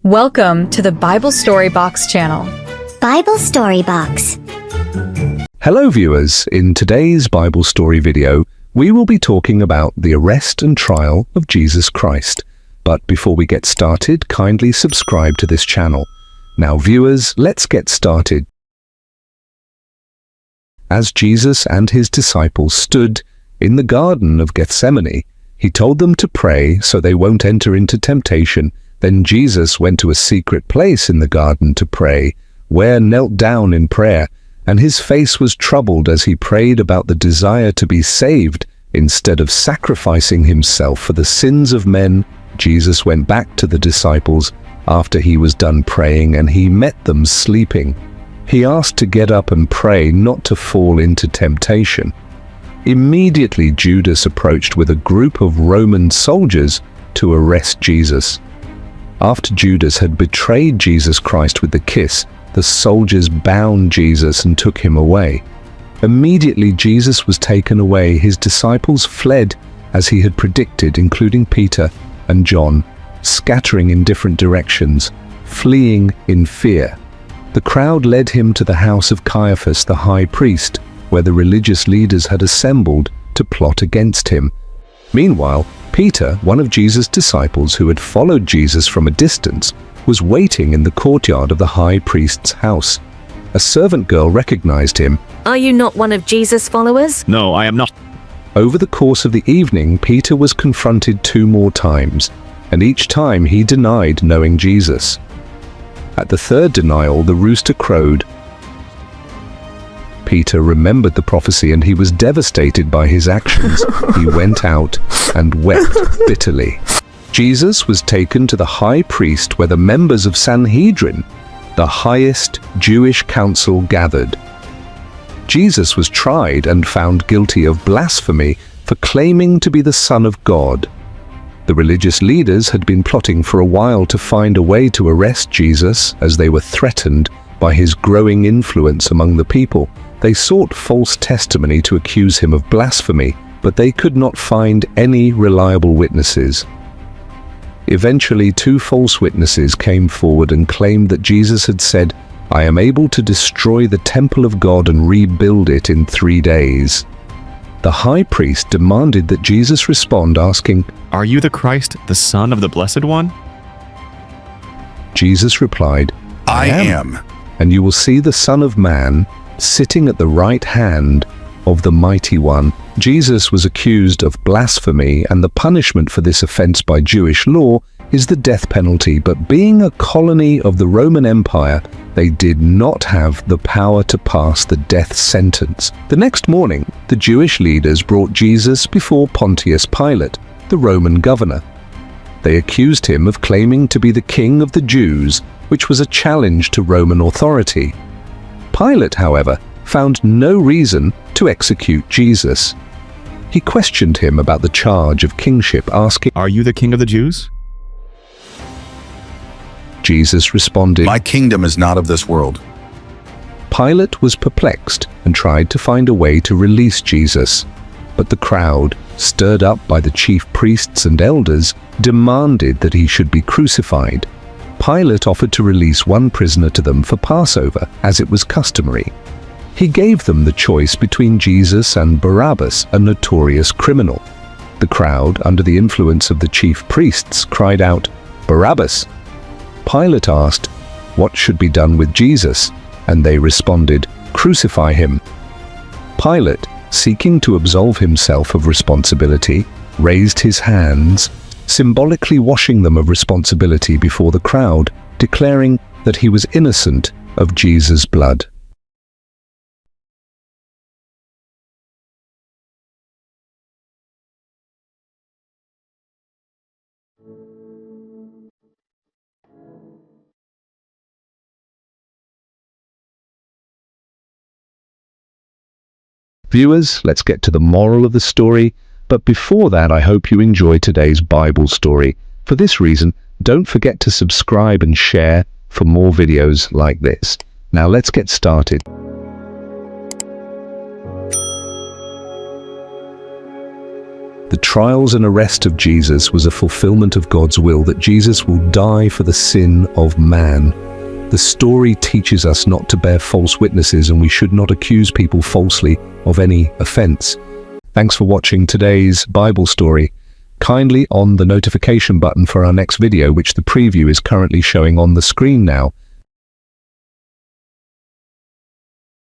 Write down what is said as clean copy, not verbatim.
Welcome to the Bible Story Box channel. Bible Story Box. Hello viewers, in today's Bible story video, we will be talking about the arrest and trial of Jesus Christ. But before we get started, kindly subscribe to this channel. Now viewers, let's get started. As Jesus and his disciples stood in the Garden of Gethsemane, he told them to pray so they won't enter into temptation. Then Jesus went to a secret place in the garden to pray, where knelt down in prayer, and his face was troubled as he prayed about the desire to be saved. Instead of sacrificing himself for the sins of men, Jesus went back to the disciples after he was done praying, and he met them sleeping. He asked to get up and pray not to fall into temptation. Immediately Judas approached with a group of Roman soldiers to arrest Jesus. After Judas had betrayed Jesus Christ with the kiss, the soldiers bound Jesus and took him away. Immediately Jesus was taken away. His disciples fled as he had predicted, including Peter and John, scattering in different directions, fleeing in fear. The crowd led him to the house of Caiaphas, the high priest, where the religious leaders had assembled to plot against him. Meanwhile, Peter, one of Jesus' disciples who had followed Jesus from a distance, was waiting in the courtyard of the high priest's house. A servant girl recognized him. Are you not one of Jesus' followers? No, I am not. Over the course of the evening, Peter was confronted 2 more times, and each time he denied knowing Jesus. At the 3rd denial, the rooster crowed. Peter remembered the prophecy and he was devastated by his actions. He went out and wept bitterly. Jesus was taken to the high priest where the members of Sanhedrin, the highest Jewish council, gathered. Jesus was tried and found guilty of blasphemy for claiming to be the Son of God. The religious leaders had been plotting for a while to find a way to arrest Jesus as they were threatened by his growing influence among the people. They sought false testimony to accuse him of blasphemy, but they could not find any reliable witnesses. Eventually, 2 false witnesses came forward and claimed that Jesus had said, "I am able to destroy the temple of God and rebuild it in 3 days." The high priest demanded that Jesus respond, asking, Are you the Christ, the Son of the Blessed One? Jesus replied, I am. And you will see the Son of Man sitting at the right hand of the Mighty One. Jesus was accused of blasphemy, and the punishment for this offense by Jewish law is the death penalty. But being a colony of the Roman Empire, they did not have the power to pass the death sentence. The next morning, the Jewish leaders brought Jesus before Pontius Pilate, the Roman governor. They accused him of claiming to be the king of the Jews, which was a challenge to Roman authority. Pilate, however, found no reason to execute Jesus. He questioned him about the charge of kingship, asking, Are you the King of the Jews? Jesus responded, My kingdom is not of this world. Pilate was perplexed and tried to find a way to release Jesus. But the crowd, stirred up by the chief priests and elders, demanded that he should be crucified. Pilate offered to release one prisoner to them for Passover, as it was customary. He gave them the choice between Jesus and Barabbas, a notorious criminal. The crowd, under the influence of the chief priests, cried out, Barabbas! Pilate asked, what should be done with Jesus? And they responded, crucify him. Pilate, seeking to absolve himself of responsibility, raised his hands, symbolically washing them of responsibility before the crowd, declaring that he was innocent of Jesus' blood. Viewers, let's get to the moral of the story. But before that, I hope you enjoy today's Bible story. For this reason, don't forget to subscribe and share for more videos like this. Now let's get started. The trials and arrest of Jesus was a fulfillment of God's will that Jesus will die for the sin of man. The story teaches us not to bear false witnesses, and we should not accuse people falsely of any offense. Thanks for watching today's Bible story. Kindly on the notification button for our next video, which the preview is currently showing on the screen now.